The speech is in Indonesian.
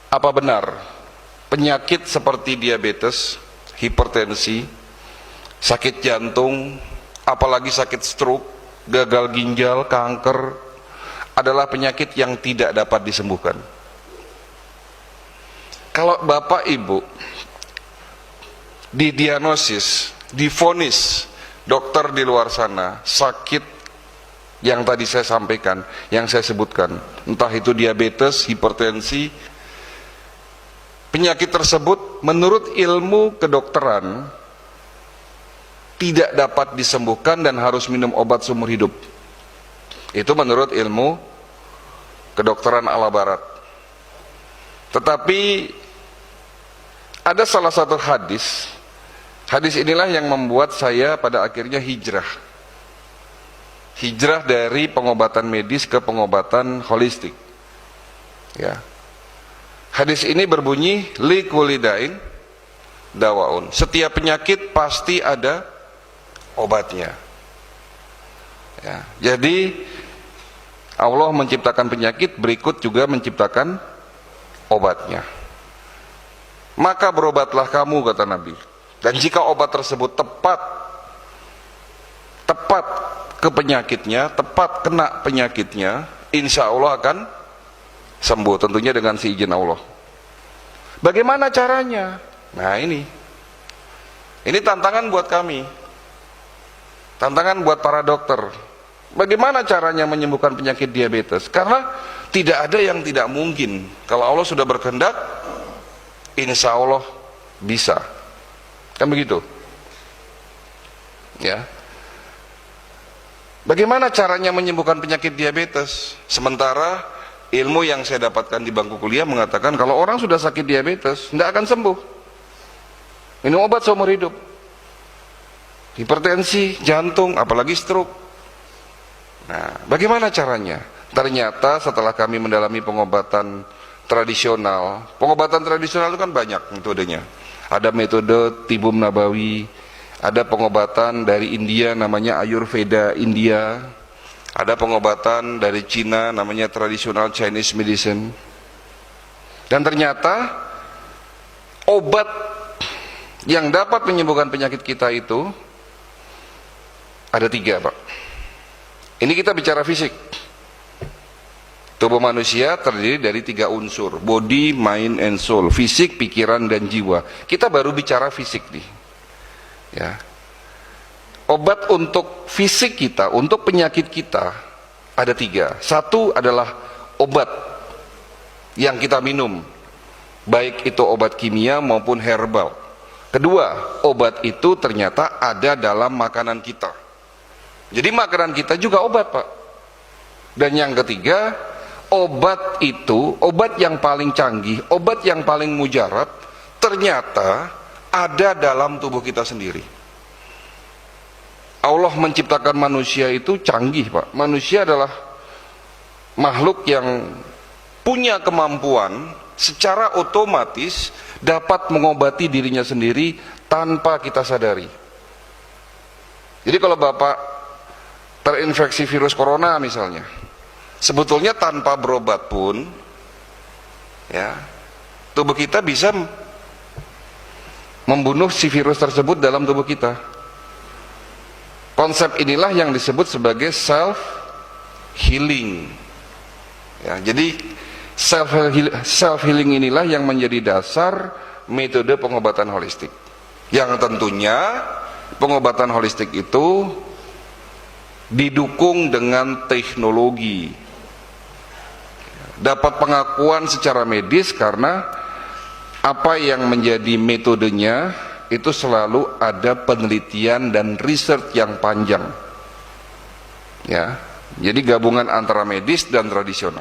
Apa benar penyakit seperti diabetes, hipertensi, sakit jantung, apalagi sakit stroke, gagal ginjal, kanker adalah penyakit yang tidak dapat disembuhkan? Kalau Bapak Ibu didiagnosis, divonis dokter di luar sana sakit yang tadi saya sampaikan, yang saya sebutkan, entah itu diabetes, hipertensi, penyakit tersebut menurut ilmu kedokteran tidak dapat disembuhkan dan harus minum obat seumur hidup. Itu menurut ilmu kedokteran ala barat. Tetapi ada salah satu hadis inilah yang membuat saya pada akhirnya hijrah dari pengobatan medis ke pengobatan holistik. Ya. Hadis ini berbunyi, li kulli da'in dawaun. Setiap penyakit pasti ada obatnya. Ya. Jadi Allah menciptakan penyakit, berikut juga menciptakan obatnya. Maka berobatlah kamu, kata Nabi. Dan jika obat tersebut tepat ke penyakitnya, tepat kena penyakitnya, insya Allah akan sembuh, tentunya dengan seizin Allah. Bagaimana caranya? Nah, ini tantangan buat kami, tantangan buat para dokter. Bagaimana caranya menyembuhkan penyakit diabetes? Karena tidak ada yang tidak mungkin. Kalau Allah sudah berkehendak, insya Allah bisa. Kan begitu? Ya. Bagaimana caranya menyembuhkan penyakit diabetes? Sementara ilmu yang saya dapatkan di bangku kuliah mengatakan kalau orang sudah sakit diabetes tidak akan sembuh. Minum obat seumur hidup. Hipertensi, jantung, apalagi stroke. Nah, bagaimana caranya? Ternyata setelah kami mendalami pengobatan tradisional itu kan banyak metodenya. Ada metode tibum nabawi, ada pengobatan dari India namanya Ayurveda India, ada pengobatan dari Cina namanya traditional Chinese medicine. Dan ternyata obat yang dapat menyembuhkan penyakit kita itu ada 3, Pak. Ini kita bicara fisik. Tubuh manusia terdiri dari 3 unsur, body, mind, and soul. Fisik, pikiran, dan jiwa. Kita baru bicara fisik nih. Ya. Obat untuk fisik kita, untuk penyakit kita ada 3. Satu adalah obat yang kita minum, baik itu obat kimia maupun herbal. Kedua, obat itu ternyata ada dalam makanan kita. Jadi makanan kita juga obat, Pak. Dan yang ketiga, obat itu, obat yang paling canggih, obat yang paling mujarab, ternyata ada dalam tubuh kita sendiri. Allah menciptakan manusia itu canggih, Pak. Manusia adalah makhluk yang punya kemampuan secara otomatis dapat mengobati dirinya sendiri tanpa kita sadari. Jadi kalau Bapak terinfeksi virus corona misalnya, sebetulnya tanpa berobat pun ya, tubuh kita bisa membunuh si virus tersebut dalam tubuh kita. Konsep inilah yang disebut sebagai self healing. Ya, jadi self healing inilah yang menjadi dasar metode pengobatan holistik. Yang tentunya pengobatan holistik itu didukung dengan teknologi. Dapat pengakuan secara medis karena apa yang menjadi metodenya itu selalu ada penelitian dan riset yang panjang. Ya, jadi gabungan antara medis dan tradisional.